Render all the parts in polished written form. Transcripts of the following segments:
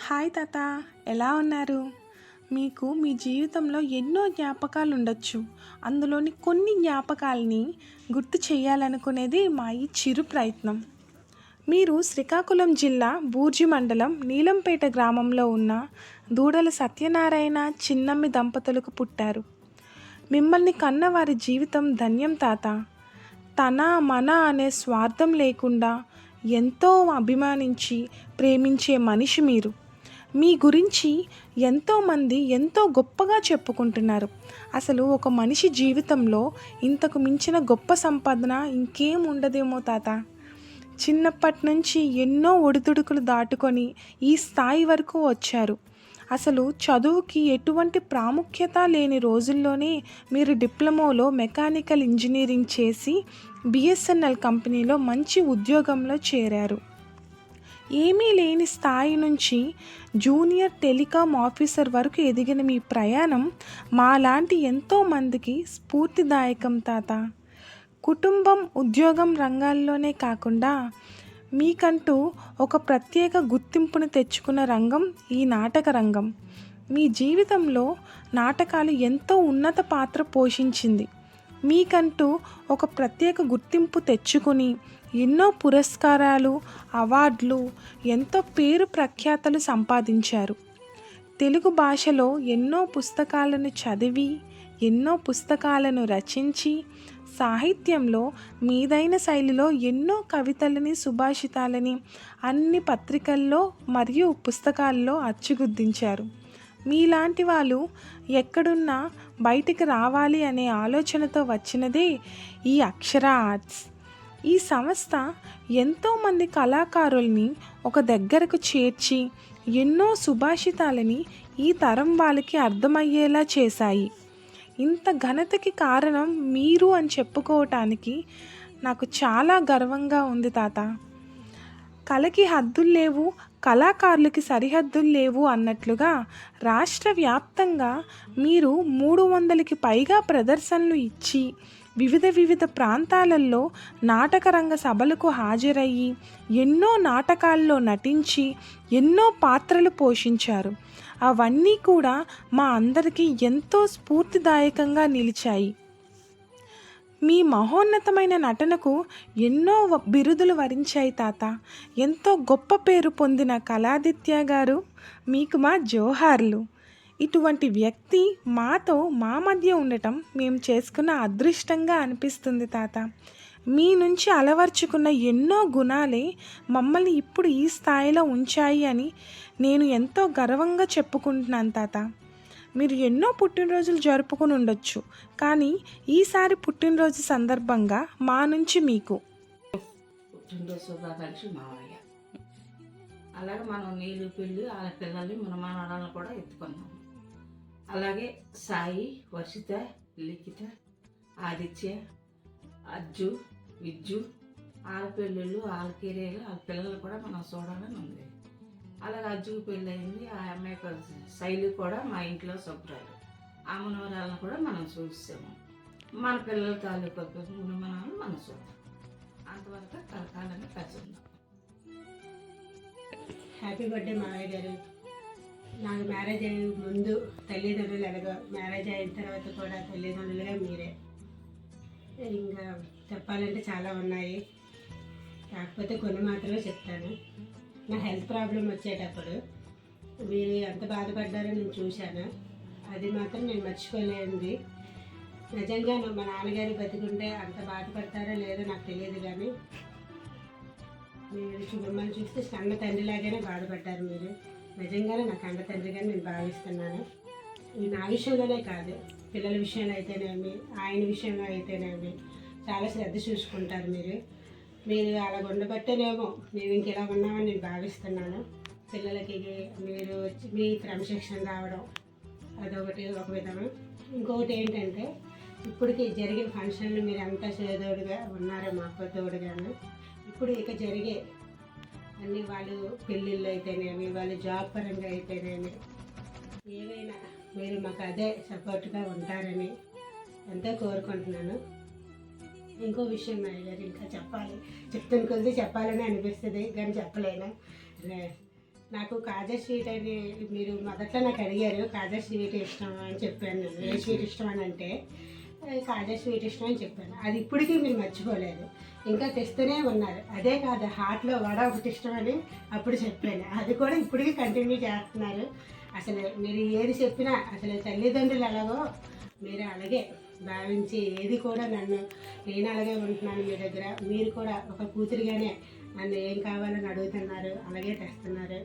Hi తాత, ఎలా ఉన్నారు? మీకు మీ జీవితంలో ఎన్నో జ్ఞాపకాలు ఉండొచ్చు. అందులోని కొన్ని జ్ఞాపకాలని గుర్తు చేయాలనుకునేది మా ఈ చిరు ప్రయత్నం. మీరు శ్రీకాకుళం జిల్లా బూర్జి మండలం నీలంపేట గ్రామంలో ఉన్న దూడల సత్యనారాయణ చిన్నమ్మి దంపతులకు పుట్టారు. మిమ్మల్ని కన్న వారి జీవితం ధన్యం తాత. తన మన అనే స్వార్థం లేకుండా ఎంతో అభిమానించి ప్రేమించే మనిషి మీరు. మీ గురించి ఎంతోమంది ఎంతో గొప్పగా చెప్పుకుంటున్నారు. అసలు ఒక మనిషి జీవితంలో ఇంతకు మించిన గొప్ప సంపాదన ఇంకేం ఉండదేమో తాత. చిన్నప్పటి నుంచి ఎన్నో ఒడిదుడుకులు దాటుకొని ఈ స్థాయి వరకు వచ్చారు. అసలు చదువుకి ఎటువంటి ప్రాముఖ్యత లేని రోజుల్లోనే మీరు డిప్లొమాలో మెకానికల్ ఇంజనీరింగ్ చేసి బిఎస్ఎన్ఎల్ కంపెనీలో మంచి ఉద్యోగంలో చేరారు. ఏమీ లేని స్థాయి నుంచి జూనియర్ టెలికాం ఆఫీసర్ వరకు ఎదిగిన మీ ప్రయాణం మాలాంటి ఎంతోమందికి స్ఫూర్తిదాయకం తాత. కుటుంబం, ఉద్యోగం రంగాల్లోనే కాకుండా మీకంటూ ఒక ప్రత్యేక గుర్తింపును తెచ్చుకున్న రంగం ఈ నాటక రంగం. మీ జీవితంలో నాటకాలు ఎంతో ఉన్నత పాత్ర పోషించింది. మీకంటూ ఒక ప్రత్యేక గుర్తింపు తెచ్చుకుని ఎన్నో పురస్కారాలు, అవార్డులు, ఎంతో పేరు ప్రఖ్యాతలు సంపాదించారు. తెలుగు భాషలో ఎన్నో పుస్తకాలను చదివి, ఎన్నో పుస్తకాలను రచించి, సాహిత్యంలో మీదైన శైలిలో ఎన్నో కవితలని, సుభాషితాలని అన్ని పత్రికల్లో మరియు పుస్తకాల్లో అచ్చుగుద్దించారు. మీలాంటి వాళ్ళు ఎక్కడున్నా బయటికి రావాలి అనే ఆలోచనతో వచ్చినదే ఈ అక్షర ఆర్ట్స్. ఈ సంస్థ ఎంతోమంది కళాకారుల్ని ఒక దగ్గరకు చేర్చి ఎన్నో సుభాషితాలని ఈ తరం వాళ్ళకి అర్థమయ్యేలా చేశాయి. ఇంత ఘనతకి కారణం మీరు అని చెప్పుకోవటానికి నాకు చాలా గర్వంగా ఉంది తాత. కళకి హద్దులు లేవు, కళాకారులకి సరిహద్దులు లేవు అన్నట్లుగా రాష్ట్ర వ్యాప్తంగా మీరు 300కి పైగా ప్రదర్శనలు ఇచ్చి వివిధ ప్రాంతాలలో నాటకరంగ సభలకు హాజరయ్యి ఎన్నో నాటకాల్లో నటించి ఎన్నో పాత్రలు పోషించారు. అవన్నీ కూడా మా అందరికీ ఎంతో స్ఫూర్తిదాయకంగా నిలిచాయి. మీ మహోన్నతమైన నటనకు ఎన్నో బిరుదులు వరించాయి తాత. ఎంతో గొప్ప పేరు పొందిన కళాదిత్య గారు, మీకు మా జోహార్లు. ఇటువంటి వ్యక్తి మాతో మా మధ్య ఉండటం మేము చేసుకున్న అదృష్టంగా అనిపిస్తుంది తాత. మీ నుంచి అలవర్చుకున్న ఎన్నో గుణాలే మమ్మల్ని ఇప్పుడు ఈ స్థాయిలో ఉంచాయి అని నేను ఎంతో గర్వంగా చెప్పుకుంటున్నాను తాత. మీరు ఎన్నో పుట్టినరోజులు జరుపుకుని ఉండొచ్చు, కానీ ఈసారి పుట్టినరోజు సందర్భంగా మా నుంచి మీకు పుట్టినరోజు శుభాకాంక్షలు మావయ్య. అలాగే మనం నీళ్ళు పిల్లి వాళ్ళ పిల్లల్ని మన మనవరాలను కూడా ఎత్తుకున్నాము. అలాగే సాయి, వర్షిత, లిఖిత, ఆదిత్య, అజ్జు, విజ్జు, వాళ్ళ పెళ్ళిళ్ళు, వాళ్ళ కెరీర్లు, వాళ్ళ పిల్లలు కూడా మనం చూడాలని ఉంది. అలాగే అజ్జుకు పెళ్ళి అయింది. ఆ అమ్మాయి శైలి కూడా మా ఇంట్లో సభ్యురాలు. ఆ మనవరాలను కూడా మనం చూసాము. మన పిల్లల తాలూకా మనవరాలను మనం చూద్దాం. అంతవరకు కలకాలంగా కలిసి ఉందాం. హ్యాపీ బర్త్డే మావయ్య గారు. నాకు మ్యారేజ్ అయిన ముందు తల్లిదండ్రులు ఎలాగో, మ్యారేజ్ అయిన తర్వాత కూడా తల్లిదండ్రులుగా మీరే. ఇంకా చెప్పాలంటే చాలా ఉన్నాయి, కాకపోతే కొన్ని మాత్రమే చెప్తాను. నా హెల్త్ ప్రాబ్లం వచ్చేటప్పుడు మీరు ఎంత బాధపడ్డారో నేను చూశాను. అది మాత్రం నేను మర్చిపోలేనిది. నిజంగా మా నాన్నగారు బతికుంటే అంత బాధపడతారో లేదో నాకు తెలియదు, కానీ మీరు మిమ్మల్ని చూస్తే కన్న తండ్రిలాగానే బాధపడ్డారు. మీరు నిజంగానే నాకు కన్న తండ్రిగా నేను భావిస్తున్నాను. ఇది నా విషయంలోనే కాదు, పిల్లల విషయంలో అయితేనేమి, ఆయన విషయంలో అయితేనేమి చాలా శ్రద్ధ చూసుకుంటారు మీరు. మీరు అలా ఉండబట్టేనేమో మేము ఇంకెలా ఉన్నామని నేను భావిస్తున్నాను. పిల్లలకి మీరు మీ క్రమశిక్షణ రావడం అదొకటి ఒక విధము. ఇంకొకటి ఏంటంటే ఇప్పటికి జరిగిన ఫంక్షన్లు మీరు అంతా చేదోడుగా ఉన్నారో మాకు తోడుగాను. ఇప్పుడు ఇక జరిగే అన్నీ వాళ్ళు పెళ్ళిళ్ళు అయితేనేమి, వాళ్ళు జాబ్ పరంగా అయితేనేమి, ఏవైనా మీరు మాకు అదే సపోర్ట్గా ఉంటారని ఎంతో కోరుకుంటున్నాను. ఇంకో విషయం నాయ గారు ఇంకా చెప్తాను కొద్ది చెప్పాలని అనిపిస్తుంది, కానీ చెప్పలేను. నాకు కాజా స్వీట్ అని మీరు మొదట్లో నాకు అడిగారు, కాజా స్వీట్ ఇష్టం అని చెప్పాను. నేను ఏ స్వీట్ ఇష్టం అని అంటే కాజా స్వీట్ ఇష్టం అని చెప్పాను. అది ఇప్పటికీ మీరు మర్చిపోలేదు, ఇంకా తెస్తూనే ఉన్నారు. అదే కాదు, హాట్లో వడ ఒకటి ఇష్టం అని అప్పుడు చెప్పాను, అది కూడా ఇప్పటికీ కంటిన్యూ చేస్తున్నారు. అసలు మీరు ఏది చెప్పినా అసలు తల్లిదండ్రులు ఎలాగో మీరు అలాగే భావించి ఏది కూడా నేను అలాగే ఉంటున్నాను మీ దగ్గర, మీరు కూడా ఒక కూతురిగానే నన్ను ఏం కావాలని అడుగుతున్నారు, అలాగే తెస్తున్నారు.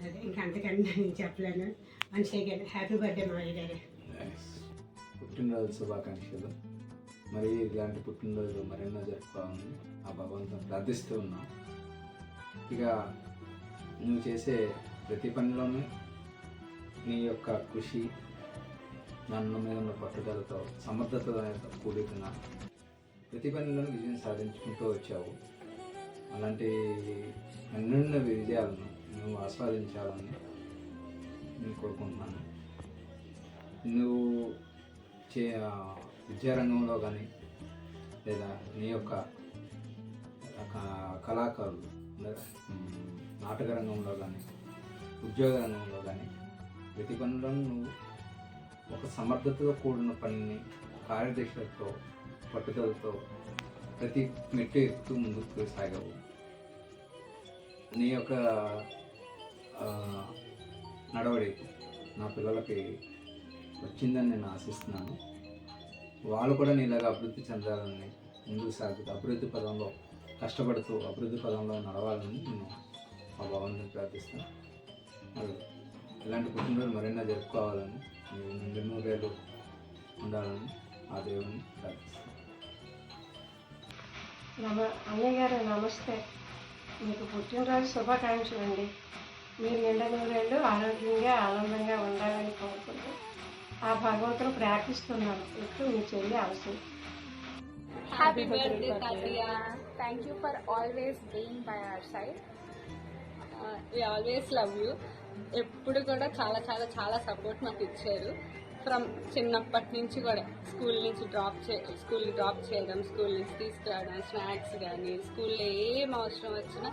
అదే ఇంకా అంతకంటే నేను చెప్పలేను. వన్స్ అగైన్ హ్యాపీ బర్త్డే మావయ్య గారు. పుట్టినరోజు శుభాకాంక్షలు. మరి ఇలాంటి పుట్టినరోజు మరెన్నో జరుపుకోవాలని ఆ భగవంతుని ప్రార్థిస్తూ ఉన్నాం. ఇక నువ్వు చేసే ప్రతి పనిలోనూ నీ యొక్క కృషి, నన్ను మీద ఉన్న పట్టుదలతో, సమర్థతతో కూడుకున్న ప్రతి పనిలోనూ విజయం సాధించుకుంటూ వచ్చావు. అలాంటి ఎన్నెన్నో విజయాలను నువ్వు ఆస్వాదించాలని నేను కోరుకుంటున్నాను. నువ్వు విద్యారంగంలో కానీ లేదా నీ యొక్క కళాకారులు నాటక రంగంలో కానీ ఉద్యోగ రంగంలో కానీ ప్రతి పనిలోనూ నువ్వు ఒక సమర్థతతో కూడిన పనిని కార్యదక్షతతో, పట్టుదలతో ప్రతి మెట్టు ఎక్కుతూ ముందుకు సాగావు. నీ యొక్క నడవడి నా పిల్లలకి వచ్చిందని నేను ఆశిస్తున్నాను. వాళ్ళు కూడా నీలాగా అభివృద్ధి చెందాలని, ముందుకు సాగుతూ అభివృద్ధి పదంలో కష్టపడుతూ అభివృద్ధి పదంలో నడవాలని నేను మా భగవంతుని ప్రార్థిస్తాను. మరి ఇలాంటి పుట్టినరోజు మరెన్నో జరుపుకోవాలని, మీరు ఎన్నో వేలు ఉండాలని ఆ దేవుని ప్రార్థిస్తాను. అన్నయ్య గారు నమస్తే. మీకు పుట్టినరోజు శుభాకాంక్షలు అండి. మీరు నిండా నూరేళ్ళు ఆరోగ్యంగా ఆనందంగా ఉండాలని కోరుకుంటూ ఆ భగవంతుని ప్రార్థిస్తున్నాను. ఇప్పుడు మీ చెల్లి అవసరం. Happy birthday, Tatiya. Thank you for always being by our side. We always love you. ఎప్పుడు కూడా చాలా చాలా చాలా సపోర్ట్ మాకు ఇచ్చారు. ఫ్రమ్ చిన్నప్పటి నుంచి కూడా స్కూల్కి డ్రాప్ చేయడం, స్కూల్ నుంచి తీసుకురావడం, స్నాక్స్ కానీ స్కూల్లో ఏం అవసరం వచ్చినా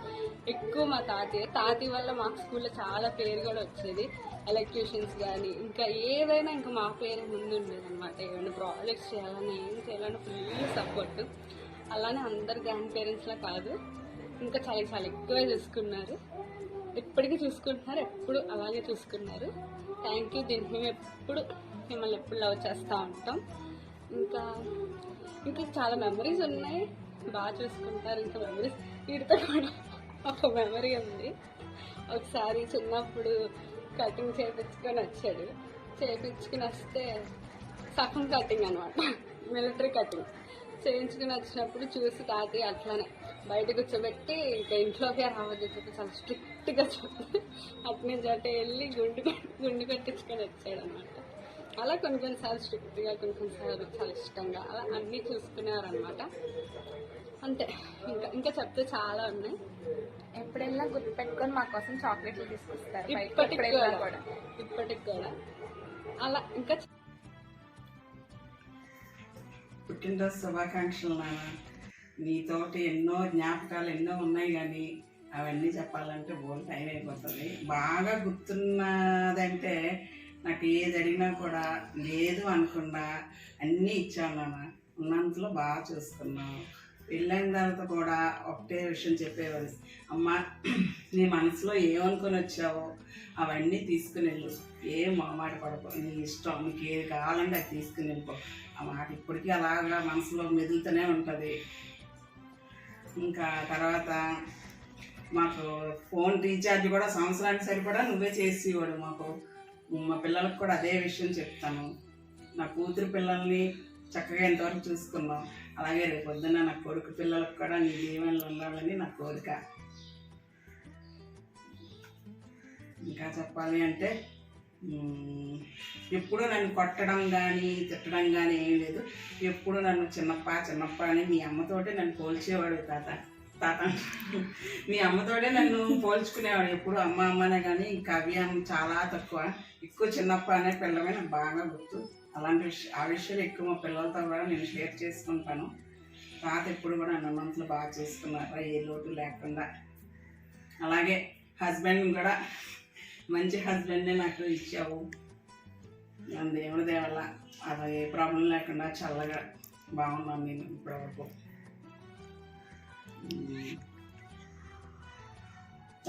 ఎక్కువ మా తాతయ్య వల్ల మాకు స్కూల్లో చాలా పేరు కూడా వచ్చేది. ఎలక్ట్యూషన్స్ కానీ ఇంకా ఏదైనా ఇంకా మా పేరు ముందు ఉండేది అనమాట. ఏమైనా ప్రాజెక్ట్స్ చేయాలన్నా ఏం చేయాలన్నా ఫుల్ సపోర్ట్. అలానే అందరు గ్రాండ్ పేరెంట్స్లా కాదు, ఇంకా చాలా చాలా ఎక్కువే చూసుకున్నారు. ఇప్పటికీ చూసుకుంటున్నారు, ఎప్పుడు అలాగే చూసుకున్నారు. Thank you. దీనికి మేము ఎప్పుడు మిమ్మల్ని ఎప్పుడు లవ్ చేస్తూ ఉంటాం. ఇంకా చాలా మెమరీస్ ఉన్నాయి, బాగా చూసుకుంటారు. ఇంకా మెమరీస్ వీటితో కూడా ఒక మెమరీ ఉంది. ఒకసారి చిన్నప్పుడు కటింగ్ చేయించుకొని వచ్చాడు. చేయించుకుని వస్తే సగం కటింగ్ అనమాట, మిలిటరీ కటింగ్ చేయించుకుని వచ్చినప్పుడు చూసి తాతయ్య అట్లానే బయట కూర్చోబెట్టి ఇంకా ఇంట్లోకే రావద్దు చెప్పి చాలా స్ట్రిక్ట్గా చెప్పి అట్నుంచి అటే వెళ్ళి గుండు కట్టించుకొని వచ్చాడు అనమాట. అలా కొన్నిసార్లు స్ట్రిక్ట్గా, కొన్నిసార్లు చాలా ఇష్టంగా, అలా అన్నీ చూసుకునేవారు అనమాట. అంతే. ఇంకా చెప్తే చాలా ఉన్నాయి. ఎప్పుడెల్లా గుర్తుపెట్టుకొని మా కోసం చాక్లెట్లు తీసుకొస్తారు ఇప్పటికి కూడా అలా. ఇంకా పుట్టినరోజు శుభాకాంక్షలు నాన్న. నీతోటి ఎన్నో జ్ఞాపకాలు ఎన్నో ఉన్నాయి, కానీ అవన్నీ చెప్పాలంటే బోల్ టైం అయిపోతుంది. బాగా గుర్తున్నదంటే నాకు ఏది అడిగినా కూడా లేదు అనకుండా అన్నీ ఇచ్చాను నాన్న. ఉన్నంతలో బాగా చూసుకున్నావు. పెళ్ళైన తర్వాత కూడా ఒకటే విషయం చెప్పేవాళ్ళు, అమ్మ నీ మనసులో ఏమనుకొని వచ్చావో అవన్నీ తీసుకుని వెళ్ళు, ఏం మాట పడపో, నీ ఇష్టం, నీకు ఏది కావాలంటే అది తీసుకుని వెళ్ళిపో. ఆ మాట ఇప్పటికీ అలాగా మనసులో మెదులుతూనే ఉంటుంది. ఇంకా తర్వాత మాకు ఫోన్ రీఛార్జ్ కూడా సంవత్సరానికి సరిపడా నువ్వే చేసేవాడు మాకు. మా పిల్లలకు కూడా అదే విషయం చెప్తాను. నా కూతురు పిల్లల్ని చక్కగా ఎంతవరకు చూసుకున్నాం, అలాగే రేపు పొద్దున్న నా కొడుకు పిల్లలకు కూడా నీ దీవెనలు ఉండాలని నా కోరిక. ఇంకా చెప్పాలి అంటే ఎప్పుడు నన్ను కొట్టడం కానీ తిట్టడం కానీ ఏం లేదు. ఎప్పుడు నన్ను చిన్నప్ప అని మీ అమ్మతోటే నన్ను పోల్చేవాడు తాత మీ అమ్మతోటే నన్ను పోల్చుకునేవాడు. ఎప్పుడు అమ్మ అమ్మనే కానీ కవ్యం చాలా తక్కువ, ఎక్కువ చిన్నప్ప అనే పిల్లమే నాకు బాగా గుర్తు. అలాంటి ఆ విషయాలు ఎక్కువ మా పిల్లలతో కూడా నేను షేర్ చేసుకుంటాను. తాత ఎప్పుడు కూడా నన్ను మనసులో బాగా చేసుకున్నారు, ఏ లోటు లేకుండా. అలాగే హస్బెండ్ కూడా మంచి హస్బెండే నాకు ఇచ్చావు. దేవుడి దేవల్ల అలా ఏ ప్రాబ్లం లేకుండా చల్లగా బాగున్నాను నేను ఇప్పటివరకు.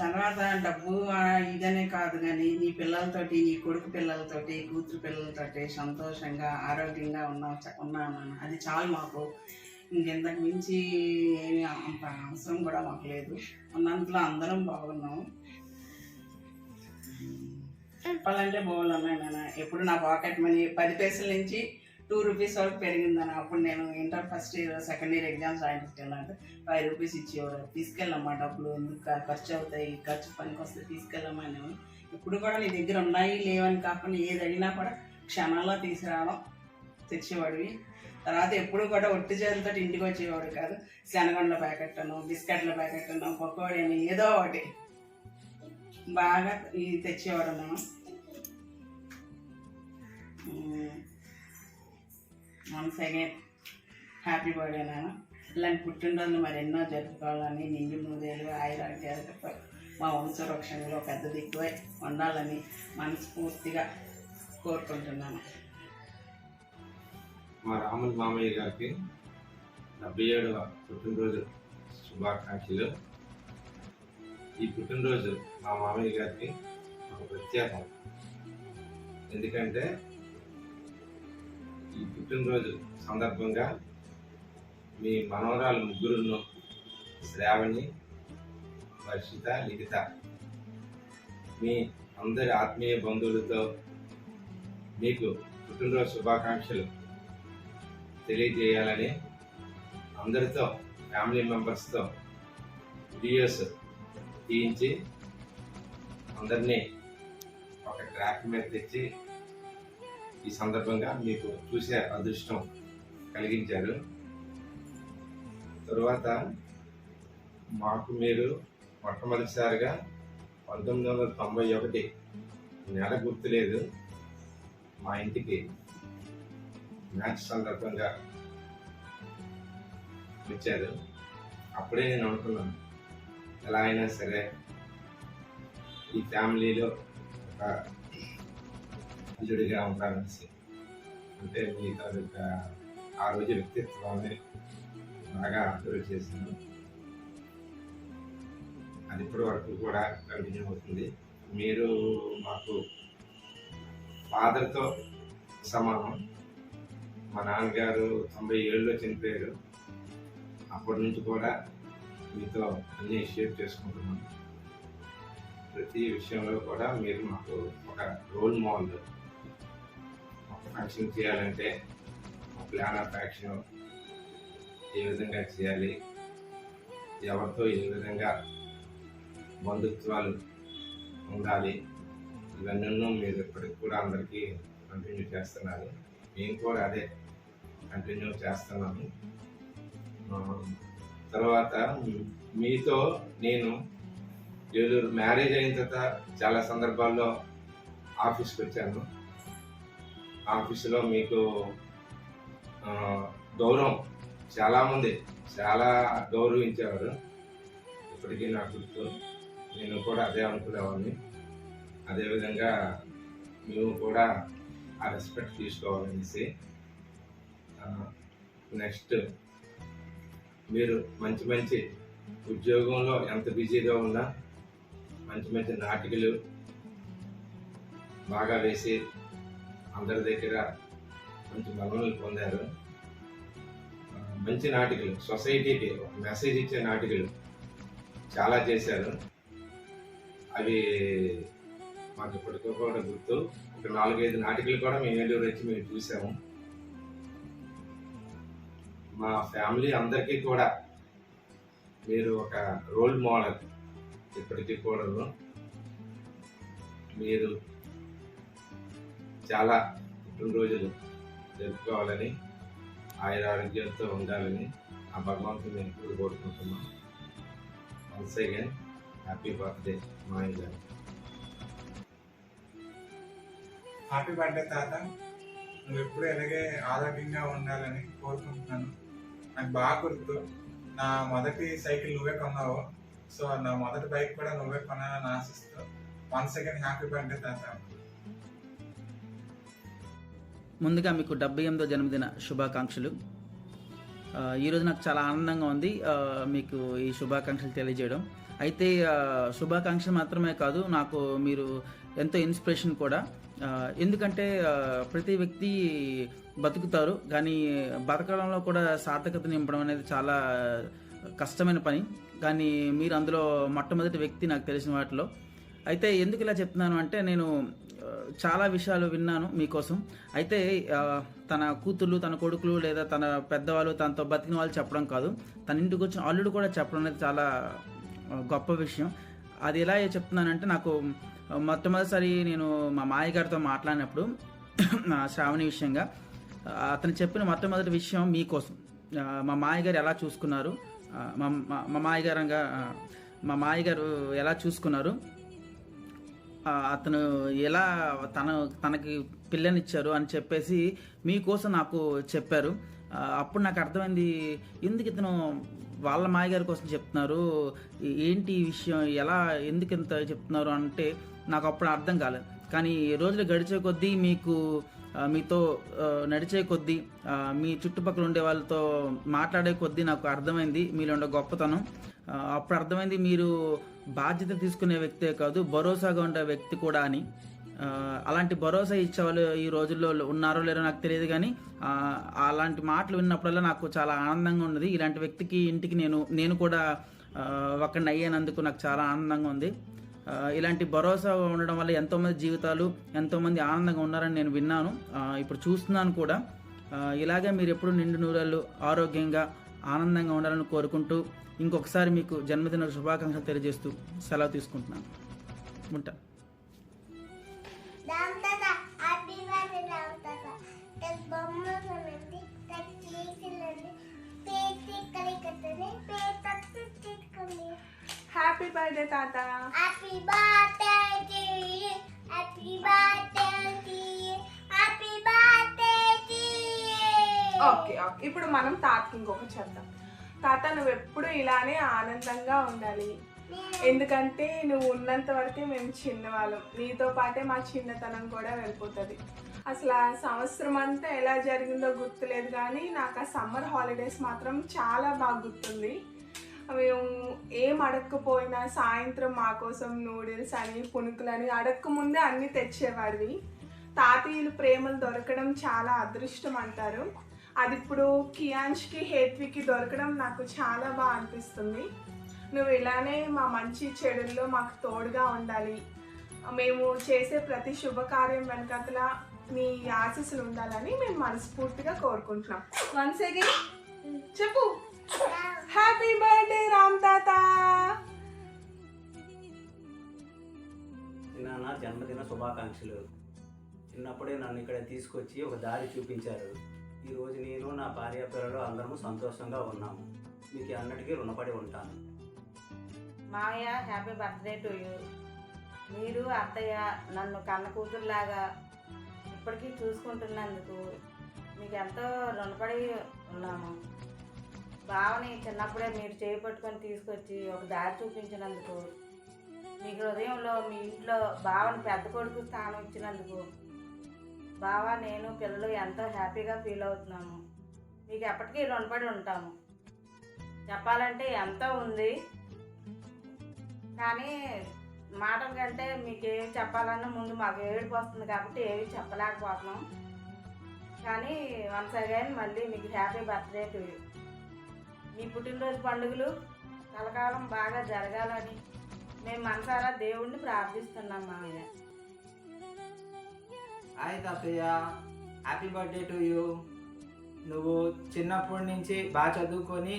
తర్వాత డబ్బు ఇదనే కాదు కానీ నీ పిల్లలతోటి, నీ కొడుకు పిల్లలతోటి, కూతురు పిల్లలతోటి సంతోషంగా ఆరోగ్యంగా ఉన్నాను. అది చాలు మాకు. ఇంకెంతకు మించి ఏమి అంత అవసరం కూడా మాకు లేదు. ఉన్నంతలో అందరం బాగున్నాము. చెప్పాలంటే బోళ్ళు ఉన్నాయి నాన్న. ఎప్పుడు నా పాకెట్ మనీ 10 పైసల నుంచి 2 రూపీస్ వరకు పెరిగిందని. అప్పుడు నేను inter first year second year exams రాయించుకెళ్ళాలంటే 5 రూపీస్ ఇచ్చేవారు. తీసుకెళ్ళమ్మా డబ్బులు ఎందుకు ఖర్చు అవుతాయి, ఖర్చు పనికి వస్తే తీసుకెళ్ళమ్మా అనేవి. ఇప్పుడు కూడా నీ దగ్గర ఉన్నాయి లేవని కాకుండా ఏది అడిగినా కూడా క్షణాల్లో తీసుకురావడం తెచ్చేవాడివి. తర్వాత ఎప్పుడు కూడా ఒట్టి చేతులతో ఇంటికి వచ్చేవాడు కాదు. శనగండ్ల ప్యాకెట్ అను, బిస్కెట్ల ప్యాకెట్ అను, పకోడీ అని ఏదో ఒకటి బాగా ఇది తెచ్చేవాడు మేము. వన్స్ అగైన్ హ్యాపీ బర్త్డే నాన్న. ఇలాంటి పుట్టినరోజులు మరి ఎన్నో జరుపుకోవాలని, నిండు నూరేళ్ళు ఆయురాగ్యాలతో మా వంశవృక్షంలో పెద్ద దిక్కువై ఉండాలని మనస్ఫూర్తిగా కోరుకుంటున్నాను. మా రాముల మామయ్య గారికి 77వ పుట్టినరోజు శుభాకాంక్షలు. ఈ పుట్టినరోజు మా మామయ్య గారికి ఒక ప్రత్యేకం. ఎందుకంటే ఈ పుట్టినరోజు సందర్భంగా మీ మనవరాలు ముగ్గురును, శ్రావణి, వర్షిత, లిఖిత, మీ అందరి ఆత్మీయ బంధువులతో మీకు పుట్టినరోజు శుభాకాంక్షలు తెలియజేయాలని అందరితో, ఫ్యామిలీ మెంబర్స్తో వీడియోస్ తీయించి అందరినీ ఒక ట్రాక్ మీద తెచ్చి ఈ సందర్భంగా మీకు చూసే అదృష్టం కలిగించారు. తరువాత మాకు మీరు మొట్టమొదటిసారిగా 1991 నెల గుర్తులేదు మా ఇంటికి మ్యాచ్ సందర్భంగా వచ్చారు. అప్పుడే నేను అనుకున్నాను ఎలా అయినా సరే ఈ ఫ్యామిలీలో ఒక అల్లుడిగా ఉండాలనేసి. అంటే మీ తాలూకా ఆ రోజు వ్యక్తిత్వాన్ని బాగా అభివృద్ధి చేశాను. అది ఇప్పటి వరకు కూడా కంటిన్యూ అవుతుంది. మీరు మాకు ఫాదర్తో సమానం. మా నాన్నగారు 97లో చనిపోయారు. అప్పటి నుంచి కూడా మీతో అన్నీ షేర్ చేసుకుంటున్నాను. ప్రతి విషయంలో కూడా మీరు మాకు ఒక రోల్ మోడల్. ఒక ఫంక్షన్ చేయాలంటే ప్లాన్ ఆఫ్ యాక్షన్ ఏ విధంగా చేయాలి, ఎవరితో ఏ విధంగా బంధుత్వాలు ఉండాలి, ఇవన్నీ మీరు ఇప్పటికి కూడా అందరికీ కంటిన్యూ చేస్తున్నారు. మేము కూడా అదే కంటిన్యూ చేస్తున్నాము. తర్వాత మీతో నేను ఏలూరు మ్యారేజ్ అయిన తర్వాత చాలా సందర్భాల్లో ఆఫీస్కి వచ్చాను. ఆఫీసులో మీకు గౌరవం చాలామంది చాలా గౌరవించేవారు. ఇప్పటికీ నాకు గుర్తు. నేను కూడా అదే అనుకునేవాడిని. అదేవిధంగా మేము కూడా ఆ రెస్పెక్ట్ తీసుకోవాలనేసి. నెక్స్ట్ మీరు మంచి మంచి ఉద్యోగంలో ఎంత బిజీగా ఉన్నా మంచి మంచి నాటికలు బాగా వేసి అందరి దగ్గర మంచి బలములు పొందారు. మంచి నాటికలు, సొసైటీకి ఒక మెసేజ్ ఇచ్చే నాటికలు చాలా చేశారు. అవి మాకు ఇప్పటికీ కూడా గుర్తు. ఒక 4-5 నాటికలు కూడా మేము ఏలూరు వచ్చి మేము చూసాము. మా ఫ్యామిలీ అందరికీ కూడా మీరు ఒక రోల్ మోడల్. ఇప్పటికీ కూడా మీరు చాలా పుట్టినరోజులు జరుపుకోవాలని, ఆయురారోగ్యంతో ఉండాలని ఆ భగవంతుని నేను ఎప్పుడు కోరుకుంటున్నాను. వన్స్ అగైన్ హ్యాపీ బర్త్డే మాయ గారు. హ్యాపీ బర్త్డే తాత. నువ్వు ఎప్పుడు ఎలాగే ఆరోగ్యంగా ఉండాలని కోరుకుంటున్నాను. నాకు బాగా గుర్తు, నా మొదటి సైకిల్ నువ్వే కొన్నావు. సో నా మొదటి బైక్ కూడా నువ్వే కొనాలని ఆశిస్తూ వన్స్ అగైన్ హ్యాపీ బర్త్డే తాత. ముందుగా మీకు 78వ జన్మదిన శుభాకాంక్షలు. ఈరోజు నాకు చాలా ఆనందంగా ఉంది మీకు ఈ శుభాకాంక్షలు తెలియజేయడం. అయితే శుభాకాంక్షలు మాత్రమే కాదు, నాకు మీరు ఎంతో ఇన్స్పిరేషన్ కూడా. ఎందుకంటే ప్రతి వ్యక్తి బతుకుతారు, కానీ బతకడంలో కూడా సార్థకత నింపడం అనేది చాలా కష్టమైన పని. కానీ మీరు అందులో మొట్టమొదటి వ్యక్తి నాకు తెలిసిన వాటిలో. అయితే ఎందుకు ఇలా చెప్తున్నాను అంటే, నేను చాలా విషయాలు విన్నాను మీకోసం. అయితే తన కూతుళ్ళు, తన కొడుకులు లేదా తన పెద్దవాళ్ళు, తనతో బతికిన వాళ్ళు చెప్పడం కాదు, తన ఇంటికి వచ్చిన అల్లుడు కూడా చెప్పడం అనేది చాలా గొప్ప విషయం. అది ఎలా చెప్తున్నానంటే, నాకు మొట్టమొదటిసారి నేను మా మాయ గారితో మాట్లాడినప్పుడు శ్రావణి విషయంగా అతను చెప్పిన మొట్టమొదటి విషయం మీకోసం. మా మాయ గారు ఎలా చూసుకున్నారు, మా మాయ గారు ఎలా చూసుకున్నారు, అతను ఎలా తనకి పిల్లనిచ్చారు అని చెప్పేసి మీకోసం నాకు చెప్పారు. అప్పుడు నాకు అర్థమైంది, ఎందుకు ఇతను వాళ్ళ మాయగారి కోసం చెప్తున్నారు, ఏంటి ఈ విషయం, ఎందుకు ఇంత చెప్తున్నారు అంటే నాకు అప్పుడు అర్థం కాలేదు. కానీ రోజులు గడిచే కొద్దీ, మీతో నడిచే కొద్దీ, మీ చుట్టుపక్కల ఉండే వాళ్ళతో మాట్లాడే కొద్దీ నాకు అర్థమైంది మీలో ఉండే గొప్పతనం. అప్పుడు అర్థమైంది మీరు బాధ్యత తీసుకునే వ్యక్తే కాదు, భరోసాగా ఉండే వ్యక్తి కూడా అని. అలాంటి భరోసా ఇచ్చేవాళ్ళు ఈ రోజుల్లో ఉన్నారో లేరో నాకు తెలియదు, కానీ అలాంటి మాటలు విన్నప్పుడల్లా నాకు చాలా ఆనందంగా ఉన్నది. ఇలాంటి వ్యక్తికి ఇంటికి నేను కూడా ఒకడిని అయ్యానందుకు నాకు చాలా ఆనందంగా ఉంది. ఇలాంటి భరోసా ఉండడం వల్ల ఎంతోమంది జీవితాలు, ఎంతోమంది ఆనందంగా ఉన్నారని నేను విన్నాను, ఇప్పుడు చూస్తున్నాను కూడా. ఇలాగే మీరు ఎప్పుడు నిండు నూరేళ్ళు ఆరోగ్యంగా ఆనందంగా ఉండాలని కోరుకుంటూ ఇంకొకసారి మీకు జన్మదిన శుభాకాంక్షలు తెలియజేస్తూ సెలవు తీసుకుంటున్నాను. ఉంటా. హ్యాపీ బర్త్డే తాత. Happy birthday to you, happy birthday to you, happy birthday to you. Okay, ఇప్పుడు మనం తాతకి ఇంకొకటి చెప్తాం. తాత, నువ్వు ఎప్పుడు ఇలానే ఆనందంగా ఉండాలి, ఎందుకంటే నువ్వు ఉన్నంత వరకే మేము చిన్నవాళ్ళం, నీతో పాటే మా చిన్నతనం కూడా వెళ్ళిపోతుంది. అసలు ఆ సంవత్సరం అంతా ఎలా జరిగిందో గుర్తులేదు, కానీ నాకు ఆ సమ్మర్ హాలిడేస్ మాత్రం చాలా బాగా గుర్తుంది. మేము ఏం అడగకపోయినా సాయంత్రం మా కోసం నూడిల్స్ అని, పునుకులని అడగకముందే అన్నీ తెచ్చేవాడివి. తాతయ్యలు ప్రేమలు దొరకడం చాలా అదృష్టం అంటారు. అది ఇప్పుడు కియాన్ష్కి, హేత్వికి దొరకడం నాకు చాలా బాగా అనిపిస్తుంది. నువ్వు ఇలానే మా మంచి చెడుల్లో మాకు తోడుగా ఉండాలి. మేము చేసే ప్రతి శుభకార్యం వెనకతల నీ ఆశీస్సులు ఉండాలని మేము మనస్ఫూర్తిగా కోరుకుంటున్నాం. వన్స్ అగైన్ చెప్పు, హ్యాపీ బర్త్డే రామ్ తాత. నా జన్మదిన శుభాకాంక్షలు. చిన్నప్పుడే నన్ను ఇక్కడ తీసుకొచ్చి ఒక దారి చూపించారు. ఈరోజు నేను, నా భార్య పిల్లలు అందరము సంతోషంగా ఉన్నాము. మీకు అన్నిటికీ రుణపడి ఉంటాను. మావయ్య, హ్యాపీ బర్త్డే టు యూ. మీరు అత్తయ్య నన్ను కన్న కూతురులాగా ఇప్పటికీ చూసుకుంటున్నందుకు మీకు ఎంతో రుణపడి ఉన్నాము. బావని చిన్నప్పుడే మీరు చేపట్టుకొని తీసుకొచ్చి ఒక దారి చూపించినందుకు, మీ హృదయంలో మీ ఇంట్లో బావని పెద్ద కొడుకు స్థానం ఇచ్చినందుకు బావ, నేను, పిల్లలు ఎంతో హ్యాపీగా ఫీల్ అవుతున్నాము. మీకు ఎప్పటికీ రుణపడి ఉంటాము. చెప్పాలంటే ఎంతో ఉంది, కానీ మాటల కంటే మీకు ఏమి చెప్పాలన్నా ముందు మాకు ఏడుపు వస్తుంది కాబట్టి ఏమి చెప్పలేకపోతున్నాం. కానీ వన్స్ అగైన్ మళ్ళీ మీకు హ్యాపీ బర్త్డే టు యూ. మీ పుట్టినరోజు పండుగలు కలకాలం బాగా జరగాలని మేము మనసారా దేవుణ్ణి ప్రార్థిస్తున్నాం మామయ్య. హాయ్ తాతయ్య, హ్యాపీ బర్త్డే టు యూ. నువ్వు చిన్నప్పటి నుంచి బాగా చదువుకొని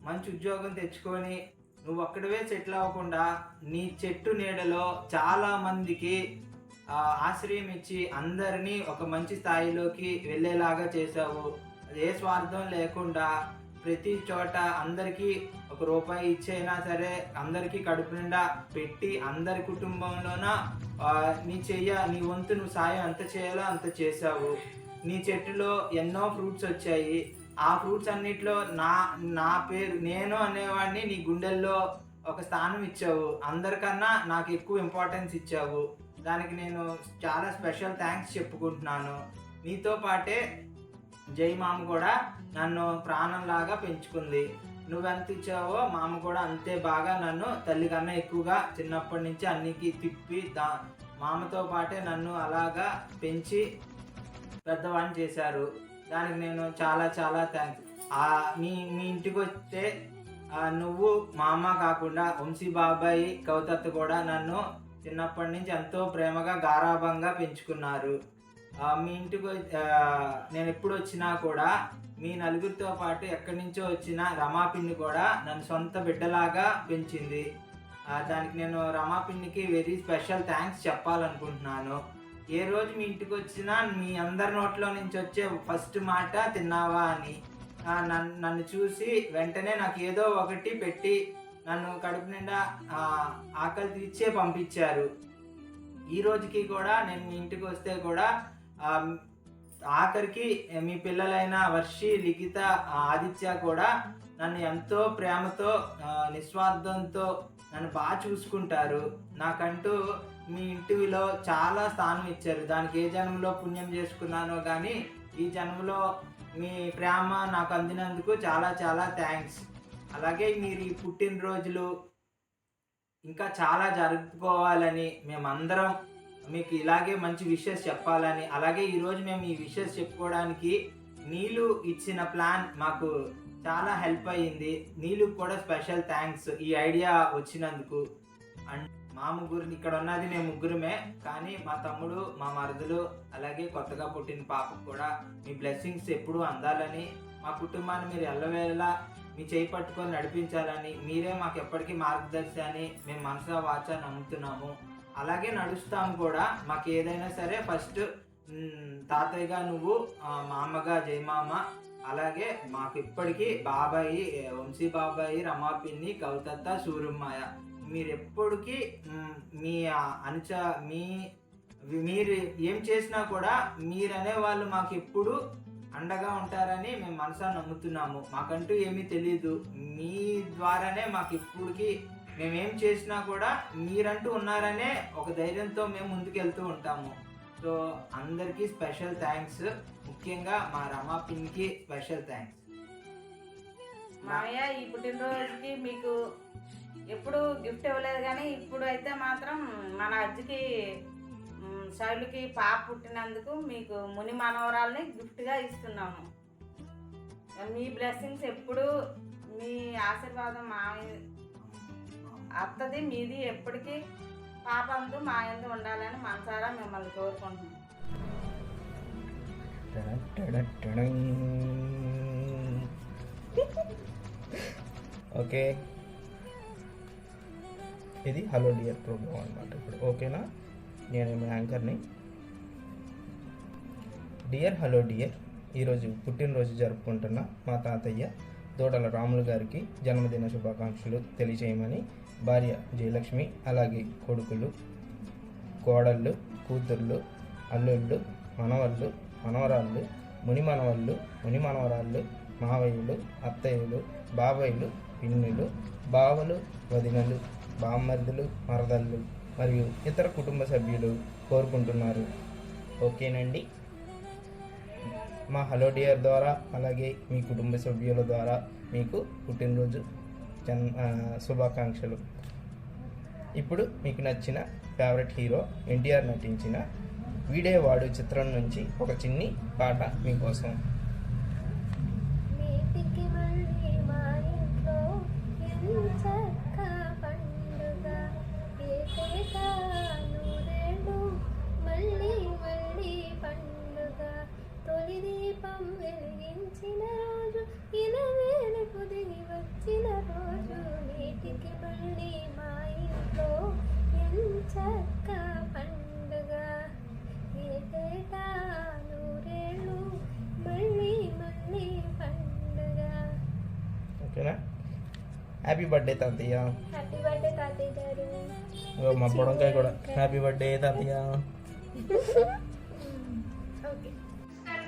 మంచి ఉద్యోగం తెచ్చుకొని నువ్వు ఒక్కడివే సెటిల్ అవ్వకుండా నీ చెట్టు నీడలో చాలామందికి ఆశ్రయం ఇచ్చి అందరినీ ఒక మంచి స్థాయిలోకి వెళ్ళేలాగా చేసావు. ఏ స్వార్థం లేకుండా ప్రతి చోట అందరికీ ₹1 ఇచ్చైనా సరే అందరికీ కడుపు నిండా పెట్టి అందరి కుటుంబంలోన నీ వంతు నువ్వు సాయం ఎంత చేయాలో అంత చేసావు. నీ చెట్టులో ఎన్నో ఫ్రూట్స్ వచ్చాయి. ఆ ఫ్రూట్స్ అన్నిట్లో నా పేరు నేను అనేవాడిని నీ గుండెల్లో ఒక స్థానం ఇచ్చావు, అందరికన్నా నాకు ఎక్కువ ఇంపార్టెన్స్ ఇచ్చావు. దానికి నేను చాలా స్పెషల్ థ్యాంక్స్ చెప్పుకుంటున్నాను. నీతో పాటే జై మామ కూడా నన్ను ప్రాణంలాగా పెంచుకుంది. నువ్వెంత ఇచ్చావో మామ కూడా అంతే బాగా నన్ను తల్లి కన్నా ఎక్కువగా చిన్నప్పటి నుంచి అన్నికి తిప్పి మామతో పాటే నన్ను అలాగా పెంచి పెద్దవాడిని చేశారు. దానికి నేను చాలా చాలా థ్యాంక్స్. మీ ఇంటికి వస్తే నువ్వు మా అమ్మ కాకుండా వంశీ బాబాయి కవితత్త కూడా నన్ను చిన్నప్పటి నుంచి ఎంతో ప్రేమగా గారాభంగా పెంచుకున్నారు. మీ ఇంటికి నేను ఎప్పుడు వచ్చినా కూడా మీ నలుగురితో పాటు ఎక్కడి నుంచో వచ్చిన రమాపిన్ని కూడా నన్ను సొంత బిడ్డలాగా పెంచింది. దానికి నేను రమాపిన్నికి వెరీ స్పెషల్ థ్యాంక్స్ చెప్పాలనుకుంటున్నాను. ఏ రోజు మీ ఇంటికి వచ్చినా మీ అందరి నోట్లో నుంచి వచ్చే ఫస్ట్ మాట తిన్నావా అని. నన్ను చూసి వెంటనే నాకు ఏదో ఒకటి పెట్టి నన్ను కడుపు నిండా ఆకలి తీర్చే పంపించారు. ఈ రోజుకి కూడా నేను మీ ఇంటికి వస్తే కూడా ఆఖరికి మీ పిల్లలైన వర్షి, లిఖిత, ఆదిత్య కూడా నన్ను ఎంతో ప్రేమతో నిస్వార్థంతో నన్ను బాగా చూసుకుంటారు. నాకంటూ మీ ఇంటిలో చాలా స్థానం ఇచ్చారు. దానికి ఏ జన్మలో పుణ్యం చేసుకున్నానో కానీ ఈ జన్మలో మీ ప్రేమ నాకు అందినందుకు చాలా చాలా థ్యాంక్స్. అలాగే మీరు ఈ పుట్టినరోజులు ఇంకా చాలా జరుపుకోవాలని మేమందరం మీకు ఇలాగే మంచి విషెస్ చెప్పాలని, అలాగే ఈరోజు మేము ఈ విషెస్ చెప్పుకోవడానికి నీళ్ళు ఇచ్చిన ప్లాన్ మాకు చాలా హెల్ప్ అయ్యింది. నీళ్ళకు కూడా స్పెషల్ థ్యాంక్స్ ఈ ఐడియా వచ్చినందుకు. అండ్ మా ముగ్గురు ఇక్కడ ఉన్నది మేము ముగ్గురమే, కానీ మా తమ్ముడు, మా మరుదులు, అలాగే కొత్తగా పుట్టిన పాపకు కూడా మీ బ్లెస్సింగ్స్ ఎప్పుడూ అందాలని, మా కుటుంబాన్ని మీరు ఎల్లవేళలా మీ చేయి పట్టుకొని నడిపించాలని, మీరే మాకు ఎప్పటికీ మార్గదర్శి అని మేము మనసా వాచా నమ్ముతున్నాము. అలాగే నడుస్తాము కూడా. మాకు ఏదైనా సరే ఫస్ట్ తాతయ్యగా నువ్వు, మా అమ్మగా జయమామ, అలాగే మాకు ఇప్పటికీ బాబాయి, వంశీ బాబాయి, రమాపిన్ని, కవితత్త, సూర్యమ్మాయ, మీరు ఎప్పటికీ మీ మీరు ఏం చేసినా కూడా మీరనే వాళ్ళు మాకు ఎప్పుడు అండగా ఉంటారని మేము మనసా నమ్ముతున్నాము. మాకంటూ ఏమీ తెలియదు, మీ ద్వారానే మాకు ఇప్పటికీ మేమేం చేసినా కూడా మీరంటూ ఉన్నారనే ఒక ధైర్యంతో మేము ముందుకెళ్తూ ఉంటాము. సో అందరికీ స్పెషల్ థ్యాంక్స్. ముఖ్యంగా మా రమా పిన్కి స్పెషల్ థ్యాంక్స్. మామయ్య, ఈ పుట్టినరోజుకి మీకు ఎప్పుడు గిఫ్ట్ ఇవ్వలేదు, కానీ ఇప్పుడు అయితే మాత్రం మన అజ్జికి శైలుకి పాప పుట్టినందుకు మీకు ముని మనవరాల్ని గిఫ్ట్గా ఇస్తున్నాము. మీ బ్లెస్సింగ్స్ ఎప్పుడు, మీ ఆశీర్వాదం మా అత్తది మీది ఎప్పటికీ పాప అందు మా యందు ఉండాలని మనసారా మిమ్మల్ని కోరుకుంటున్నాం. ఓకే, ఇది హలో డియర్ ప్రోగ్రామ్ అనమాట. ఇప్పుడు ఓకేనా? నేను మీ యాంకర్ని. డియర్ హలో డియర్, ఈరోజు పుట్టినరోజు జరుపుకుంటున్న మా తాతయ్య దోడల రాములు గారికి జన్మదిన శుభాకాంక్షలు తెలియజేయమని భార్య జయలక్ష్మి, అలాగే కొడుకులు, కోడళ్ళు, కూతుర్లు, అల్లుళ్ళు, మనవళ్ళు, మనవరాళ్ళు, ముని మనవళ్ళు, ముని మనవరాళ్ళు, మావయ్యలు, అత్తయ్యలు, బాబాయిలు, పిన్నులు, బావలు, వదినలు, బామ్మర్దులు, మరదళ్ళు మరియు ఇతర కుటుంబ సభ్యులు కోరుకుంటున్నారు. ఓకేనండి? మా హలో డియర్ ద్వారా, అలాగే మీ కుటుంబ సభ్యుల ద్వారా మీకు పుట్టినరోజు శుభాకాంక్షలు. ఇప్పుడు మీకు నచ్చిన ఫేవరెట్ హీరో ఎన్టీఆర్ నటించిన వీడేవాడు చిత్రం నుంచి ఒక చిన్ని పాట మీకోసం. తొలి దీపం వెలిగించిన రోజు, ఇలవేలకు దిగి వచ్చిన రోజు, నేటికి మళ్ళీ మా ఇంట్లో ఎంచక్క పండుగ, ఏటేటా నూరేళ్ళు మళ్ళీ మళ్ళీ పండుగ. ఓకేనా? హ్యాపీ బర్త్డే తాతయ్య. హ్యాపీ బర్త్డే తాతయ్య గారు. మా పొడంకాయ కూడా హ్యాపీ బర్త్డే తాతయ్య.